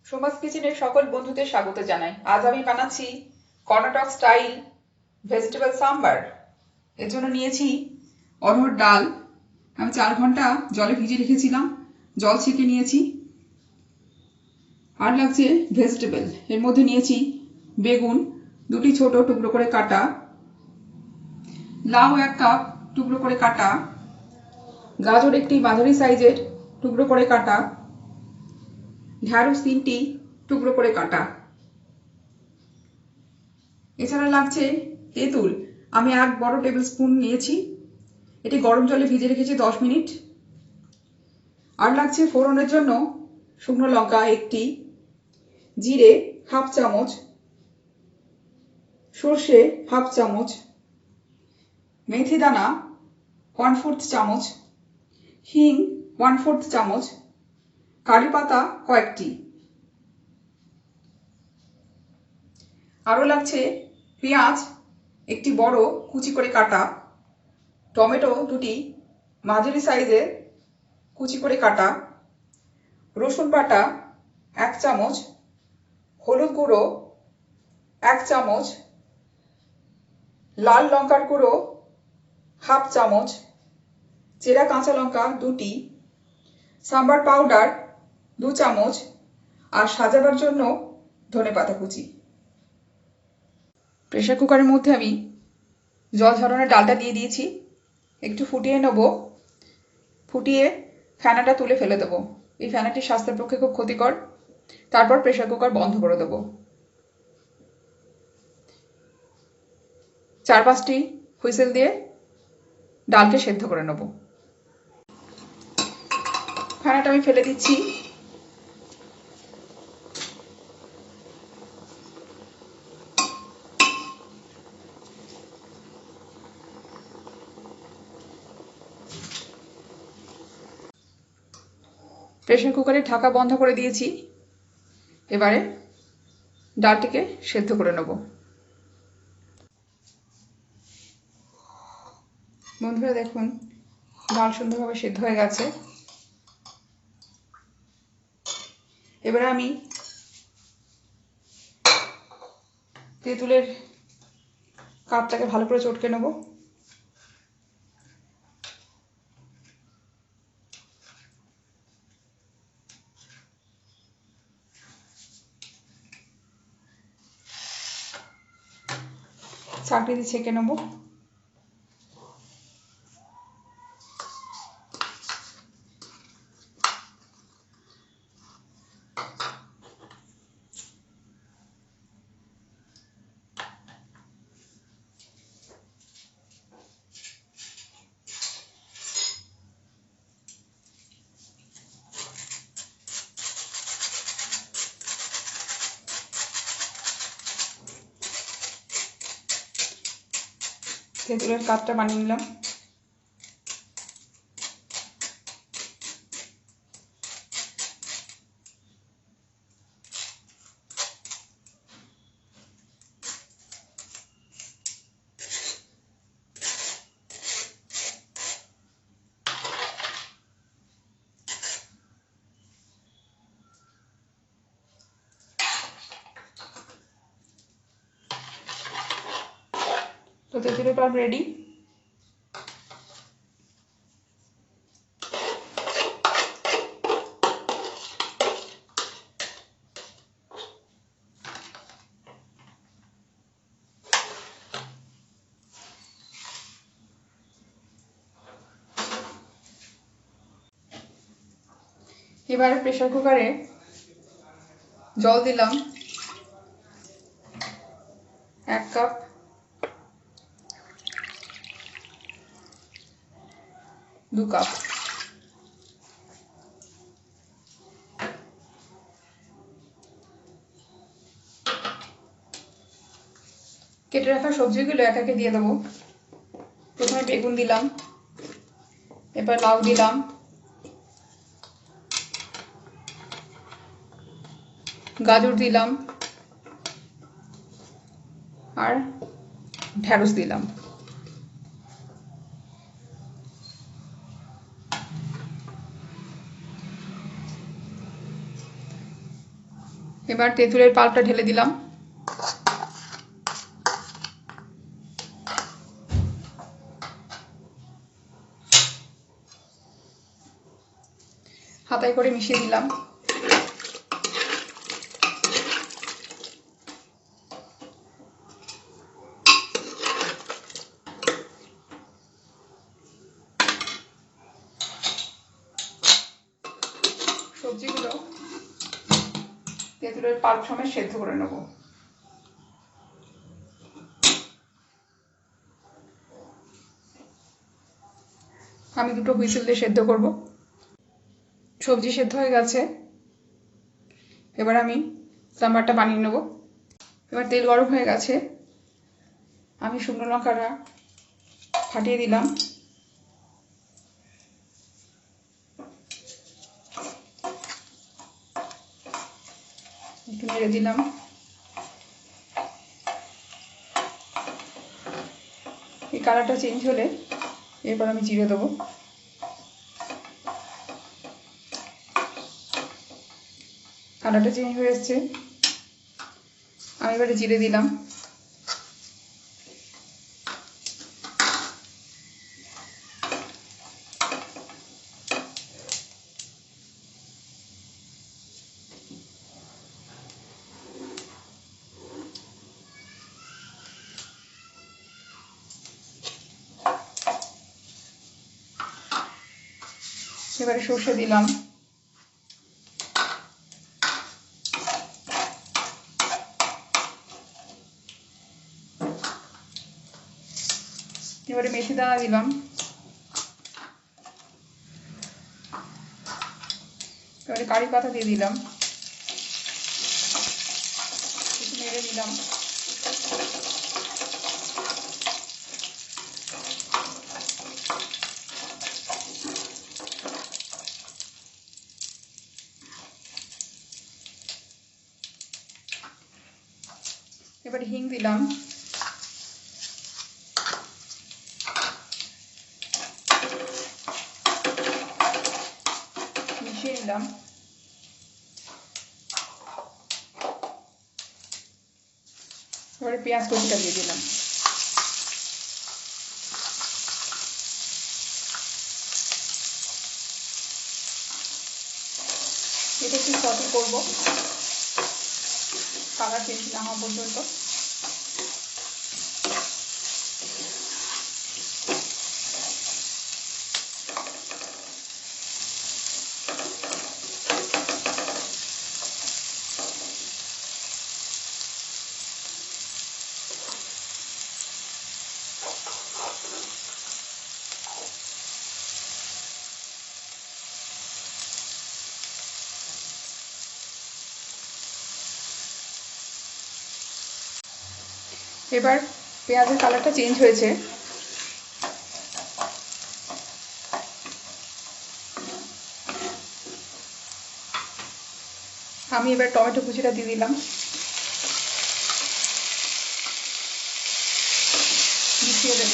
সোমাস কিচেনের সকল বন্ধুদের স্বাগত জানাই। আজ আমি বানাচ্ছি কর্ণাটক স্টাইল ভেজিটেবল সাম্বার। এর জন্য নিয়েছি অড়হর ডাল। আমি 4 ঘন্টা জলে ভিজিয়ে রেখেছিলাম, জল ছেঁকে নিয়েছি। আর লাগছে ভেজিটেবল। এর মধ্যে নিয়েছি বেগুন 2টি ছোট টুকরো করে কাটা, লাউ 1 কাপ টুকরো করে কাটা, গাজর একটি মাঝারি সাইজের টুকরো করে কাটা, ঢ্যাঁড়স 3টি টুকরো করে কাটা। এছাড়া লাগছে তেঁতুল। আমি 1 বড় টেবিল স্পুন নিয়েছি, এটি গরম জলে ভিজে রেখেছি 10 মিনিট। আর লাগছে ফোড়নের জন্য শুকনো লঙ্কা 1টি, জিরে 1/2 চামচ, সর্ষে 1/2 চামচ, মেথি দানা 1/4 চামচ, হিং 1/4 চামচ, কারি পাতা কয়েকটি। আরও লাগছে পেঁয়াজ একটি বড় কুচি করে কাটা, টমেটো 2টি মাঝারি সাইজের কুচি করে কাটা, রসুন বাটা 1 চামচ, হলুদ গুঁড়ো 1 চামচ, লাল লঙ্কার গুঁড়ো 1/2 চামচ, চেরা কাঁচা লঙ্কা 2টি, সাম্বার পাউডার 2 চামচ, আর সাজাবার জন্য ধনেপাতা কুচি। প্রেসার কুকারের মধ্যে আমি জল ঝরানোর ডালটা দিয়ে দিয়েছি, একটু ফুটিয়ে নেব। ফুটিয়ে ফেনাটা তুলে ফেলে দেবো। এই ফেনাটি স্বাস্থ্যের পক্ষে খুব ক্ষতিকর। তারপর প্রেসার কুকার বন্ধ করে দেবো। 4-5টি হুইসেল দিয়ে ডালকে সেদ্ধ করে নেব। ফেনাটা আমি ফেলে দিচ্ছি। প্রেসার কুকারের ঢাকা বন্ধ করে দিয়েছি। এবারে ডালটিকে সেদ্ধ করে নেব। বন্ধুরা দেখুন, ডাল সুন্দরভাবে সেদ্ধ হয়ে গেছে। এবারে আমি তেঁতুলের কাপটাকে ভালো করে চটকে নেব। চাকরি দিয়ে ছেঁকে নেব। তেঁতুলের কাপটা বানিয়ে নিলাম। তো তেঁতুলের কাপ রেডি। এবারে প্রেসার কুকারে জল দিলাম 1 কাপ, দু কাপ। কেটে রাখা সবজিগুলো এক একে দিয়ে দেবো। প্রথমে বেগুন দিলাম, এরপর লাউ দিলাম, গাজর দিলাম, আর ঢ্যাঁড়স দিলাম। এবার তেঁতুলের পাল্পটা ঢেলে দিলাম। হাতায় করে মিশিয়ে দিলাম। সবজিগুলো তেঁতুলের পাল্প সমেত সেদ্ধ করে নেব। আমি 2টো হুইসেল দিয়ে সেদ্ধ করব। সবজি সেদ্ধ হয়ে গেছে, এবার আমি সাম্বারটা বানিয়ে নেব। এবার তেল গরম হয়ে গেছে, আমি শুকনো লঙ্কাটা ফাটিয়ে দিলাম। একটু নেড়ে দিলাম। এই কালারটা চেঞ্জ হলে এরপর আমি জিরে দেবো। কালারটা চেঞ্জ হয়ে এসছে, আমি এবারে জিরে দিলাম। এবারে সর্ষে দিলাম। এবারে মেথি দানা দিলাম। এবারে কারি পাতা দিয়ে দিলাম, একটু নেড়ে দিলাম। এবারে হিং দিলাম। মিশিয়ে নিলাম। এবারে পেঁয়াজ কুচিটা দিয়ে দিলাম। এটা একটু সটে করব, কালার চেঞ্জ না হওয়া পর্যন্ত। এবার পেঁয়াজের কালারটা চেঞ্জ হয়েছে, আমি এবার টমেটো কুচিটা দিয়ে দিলাম। মিশিয়ে দেব।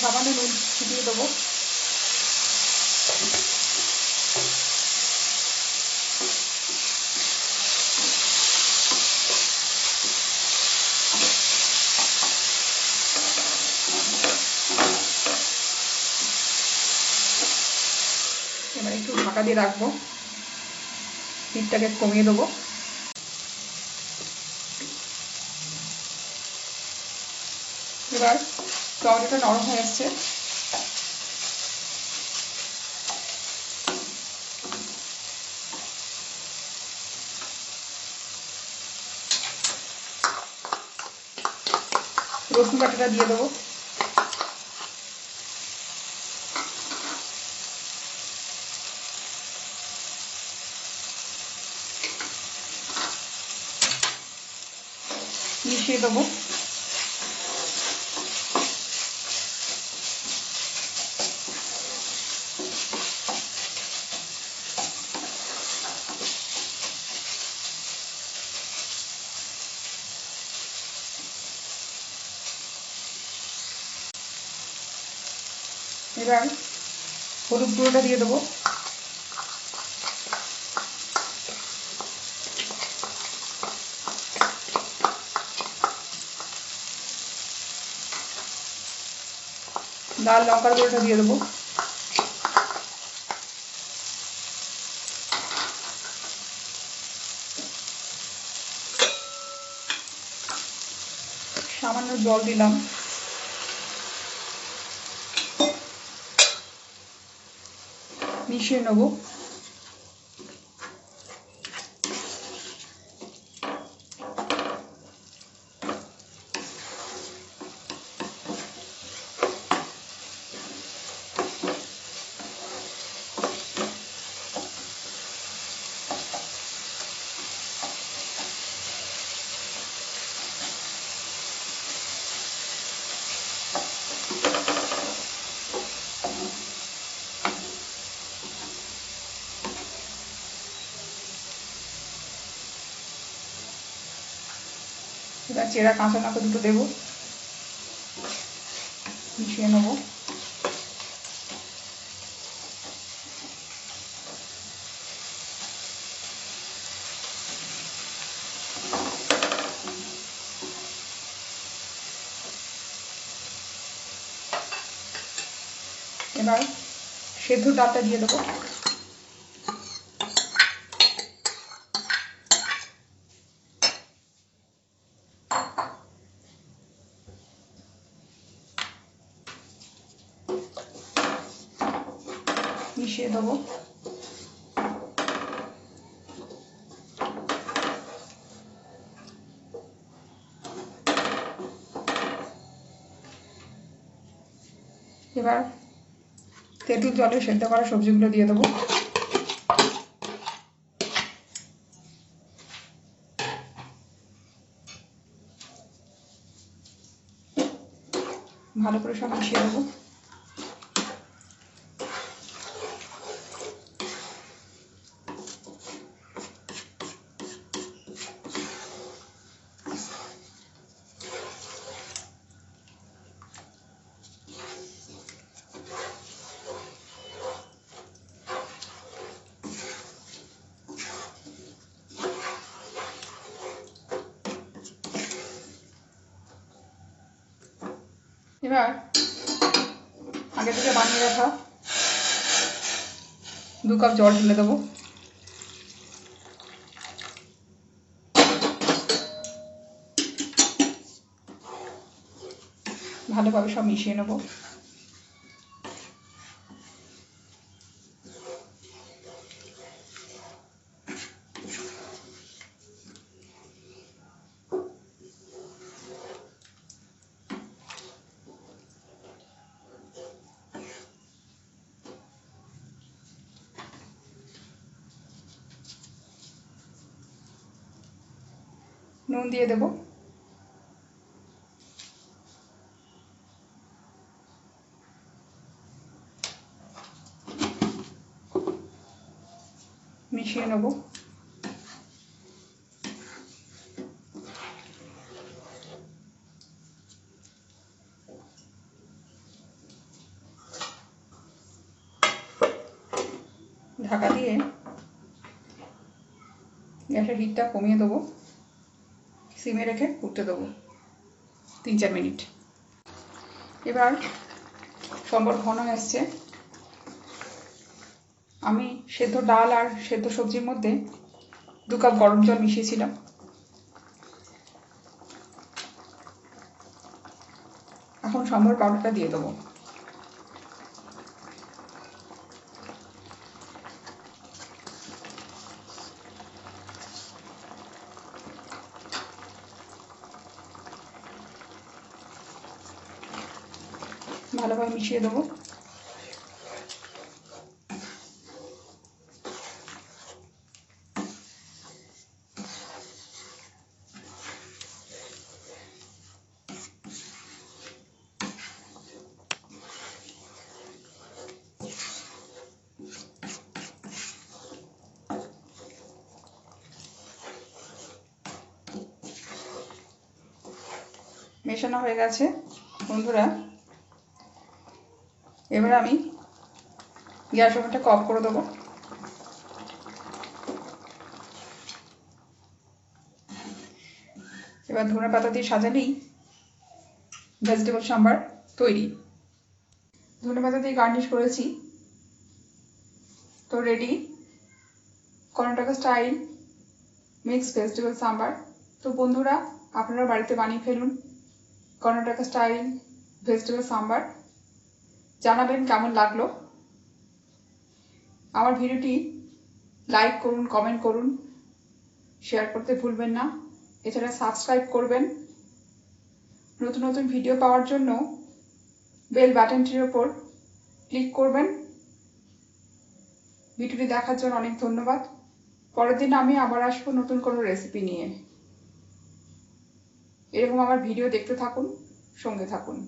সামান্য নুন ছিটিয়ে দেবো। এবার একটু ঢাকা দিয়ে রাখবো, হিটটাকে কমিয়ে দেবো। এবার টমেটোটা নরম হয়ে এসছে, রসুন বাটাটা দিয়ে দেবো। মিশিয়ে দেবো। এবার হলুদ গুঁড়োটা দিয়ে দেবো। লাল লঙ্কার গুঁড়োটা দিয়ে দেবো। সামান্য জল দিলাম। মিশিয়ে নেব। এবার চেরা কাঁচা লঙ্কা দুটো দেবো, মিশিয়ে নেব। এবার সেদ্ধ ডালটা দিয়ে দেবো। মিশিয়ে দেবো। এবার তেঁতুল জলে সেদ্ধ করা সবজিগুলো দিয়ে দেবো। ভালো করে সব মিশিয়ে দেবো। এবার আগে থেকে বানিয়ে রাখা 2 কাপ জল ঢেলে দেবো। ভালোভাবে সব মিশিয়ে নেব। নুন দিয়ে দেবো। মিশিয়ে নেব। ঢাকা দিয়ে গ্যাসের হিটটা কমিয়ে দেবো। সিমে রেখে ফুটতে দেবো 3-4 মিনিট। এবার সম্বর ঘন এসছে। আমি সেদ্ধ ডাল আর সেদ্ধ সবজির মধ্যে 2 কাপ গরম জল মিশিয়েছিলাম। এখন সম্বর পাউডারটা দিয়ে দেবো। ভালোভাবে মিশিয়ে দেবো। মেশানো হয়ে গেছে বন্ধুরা। এবার আমি গ্যাস ওভেনটা অফ করে দেবো। এবার ধনে পাতা দিয়ে সাজালেই ভেজিটেবল সাম্বার তৈরি। ধনে পাতা দিয়ে গার্নিশ করেছি, তো ready Karnataka style mix vegetable sambar. তো বন্ধুরা, আপনারা বাড়িতে বানিয়ে ফেলুন কর্ণাটকা স্টাইল ভেজিটেবল সাম্বার। জানাবেন কেমন লাগলো। আমার ভিডিওটি লাইক করুন, কমেন্ট করুন, শেয়ার করতে ভুলবেন না। এছাড়া সাবস্ক্রাইব করবেন। নতুন নতুন ভিডিও পাওয়ার জন্য বেল বাটনটির ওপর ক্লিক করবেন। ভিডিওটি দেখার জন্য অনেক ধন্যবাদ। পরের দিন আমি আবার আসবো নতুন কোনো রেসিপি নিয়ে। এরকম আমার ভিডিও দেখতে থাকুন, সঙ্গে থাকুন।